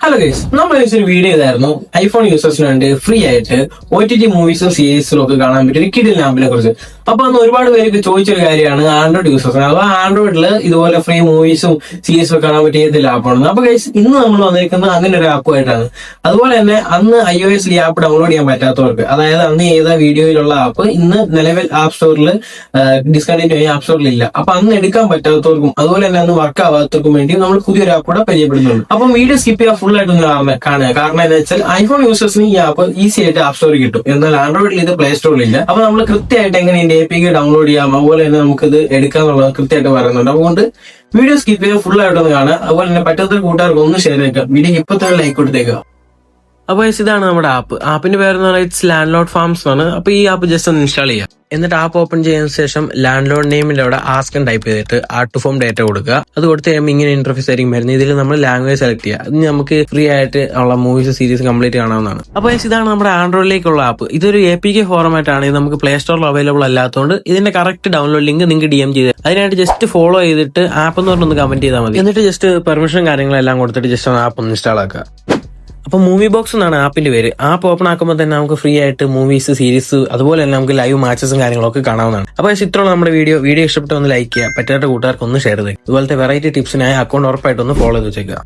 Hello guys, നമ്മൾ ഒരു video ചെയ്തായിരുന്നു ഐഫോൺ യൂസേഴ്സിന് വേണ്ടി ഫ്രീ ആയിട്ട് OTT മൂവീസും സീരീസിലും ഒക്കെ കാണാൻ പറ്റിയ ഒരു കിഡിൽ ആപ്പിനെ കുറിച്ച്. അപ്പൊ അന്ന് ഒരുപാട് പേർക്ക് ചോദിച്ചൊരു കാര്യമാണ് ആൻഡ്രോയിഡ് യൂസേഴ്സിന്. അപ്പൊ ആൻഡ്രോയിഡിൽ ഇതുപോലെ ഫ്രീ മൂവീസും സീരീസും ഒക്കെ കാണാൻ പറ്റിയ ഏതിൽ ആപ്പാണ്. അപ്പൊ ഗൈസ്, ഇന്ന് നമ്മൾ വന്നിരിക്കുന്നത് അങ്ങനെ ഒരു ആപ്പുമായിട്ടാണ്. അതുപോലെ തന്നെ അന്ന് iOS ഈ ആപ്പ് ഡൗൺലോഡ് ചെയ്യാൻ പറ്റാത്തവർക്ക്, അതായത് അന്ന് ചെയ്ത വീഡിയോയിലുള്ള ആപ്പ് ഇന്ന് നിലവിൽ ആപ്പ് സ്റ്റോറിൽ ഡിസ്കണ്ടിന്യൂ ആയി ആപ്പ് സ്റ്റോറിൽ ഇല്ല. അപ്പൊ അന്ന് എടുക്കാൻ പറ്റാത്തവർക്കും അതുപോലെ തന്നെ അന്ന് വർക്ക് ആവാത്തവർക്കും വേണ്ടി നമ്മൾ പുതിയൊരു ആപ്പ് കൂടെ പരിചയപ്പെടുന്നുണ്ട്. അപ്പം വീഡിയോ സ്കിപ്പ് ചെയ്യാൻ ഫുൾ ആയിട്ടൊന്ന് കാണുക. കാരണം എന്താ വെച്ചാൽ ഐഫോൺ യൂസേഴ്സിന് ഈ ആപ്പ് ഈസി ആയിട്ട് ആപ്പ് സ്റ്റോറിൽ കിട്ടും, എന്നാൽ ആൻഡ്രോയിഡിൽ ഇത് പ്ലേ സ്റ്റോറിൽ ഇല്ല. അപ്പൊ നമ്മൾ കൃത്യമായിട്ട് എങ്ങനെ ഇതിന്റെ APK ഡൗൺലോഡ് ചെയ്യാം, അതുപോലെ തന്നെ നമുക്ക് ഇത് എടുക്കാന്നുള്ളത് കൃത്യമായിട്ട് പറയുന്നുണ്ട്. അതുകൊണ്ട് വീഡിയോ സ്കിപ്പ് ചെയ്യാൻ ഫുൾ ആയിട്ടൊന്ന് കാണുക. അതുപോലെ തന്നെ പറ്റാത്ത കൂട്ടുകാർക്ക് ഒന്ന് ഷെയർ ചെയ്യുക. വീഡിയോ ഇപ്പൊ തന്നെ ലൈക്ക് കൊടുത്തേക്കുക. അപ്പോൾ ഇതാണ് നമ്മുടെ ആപ്പ്. ആപ്പിന്റെ പേരെന്ന് പറയുന്നത് ഇറ്റ്സ് ലാൻഡ് ലോഡ് ഫാംസ് ആണ്. അപ്പൊ ഈ ആപ്പ് ജസ്റ്റ് ഒന്ന് ഇൻസ്റ്റാൾ ചെയ്യാം. എന്നിട്ട് ആപ്പ് ഓപ്പൺ ചെയ്തതിനു ശേഷം ലാൻഡ് ലോഡ് നെയിമിന്റെ അവിടെ ആസ്ക് എന്ന് ടൈപ്പ് ചെയ്തിട്ട് ആർട്ട് ടു ഫോം ഡേറ്റ കൊടുക്കുക. അത് കൊടുത്ത് കഴിയുമ്പോൾ ഇങ്ങനെ ഇന്റർഫേസ് ആയിരിക്കും വരുന്നത്. ഇതിൽ നമ്മൾ ലാംഗ്വേജ് സെലക്ട് ചെയ്യുക. ഇത് നമുക്ക് ഫ്രീ ആയിട്ട് ഉള്ള മൂവീസ് സീരീസ് കംപ്ലീറ്റ് കാണാവുന്നതാണ്. അപ്പോൾ ഇതാണ് നമ്മുടെ ആൻഡ്രോയിഡിലേക്കുള്ള ആപ്പ്. ഇതൊരു APK ഫോർമാറ്റ് ആണ്. ഇത് നമുക്ക് പ്ലേ സ്റ്റോറിൽ അവൈലബിൾ അല്ലാത്തതുകൊണ്ട് ഇതിന്റെ കറക്റ്റ് ഡൗൺലോഡ് ലിങ്ക് നിങ്ങൾക്ക് DM ചെയ്ത് അതിനായിട്ട് ജസ്റ്റ് ഫോളോ ചെയ്തിട്ട് ആപ്പ് എന്ന് പറഞ്ഞൊന്ന് കമന്റ് ചെയ്താൽ മതി. എന്നിട്ട് ജസ്റ്റ് പെർമിഷൻ കാര്യങ്ങളെല്ലാം കൊടുത്തിട്ട് ജസ്റ്റ് ഒന്ന് ആപ്പ് ഒന്ന് ഇൻസ്റ്റാൾ ആക്കുക. അപ്പൊ മൂവി ബോക്സ് എന്നാണ് ആപ്പിന്റെ പേര്. ആപ്പ് ഓപ്പൺ ആക്കുമ്പോൾ തന്നെ നമുക്ക് ഫ്രീ ആയിട്ട് മൂവീസ്, സീരീസ്, അതുപോലെ തന്നെ നമുക്ക് ലൈവ് മാച്ചസും കാര്യങ്ങളൊക്കെ കാണാവുന്നതാണ്. അപ്പൊ ഇത്രയുള്ള നമ്മുടെ വീഡിയോ ഇഷ്ടപ്പെട്ട ഒന്ന് ലൈക്ക് ചെയ്യുക. പറ്റാത്ത കൂട്ടുകാർക്ക് ഒന്ന് ഷെയർ ചെയ്യുക. ഇതുപോലത്തെ വെറൈറ്റി ടിപ്സിനായി അക്കൗണ്ട് ഉറപ്പായിട്ടൊന്ന് ഫോളോ ചെയ്ത് വെച്ചേക്കുക.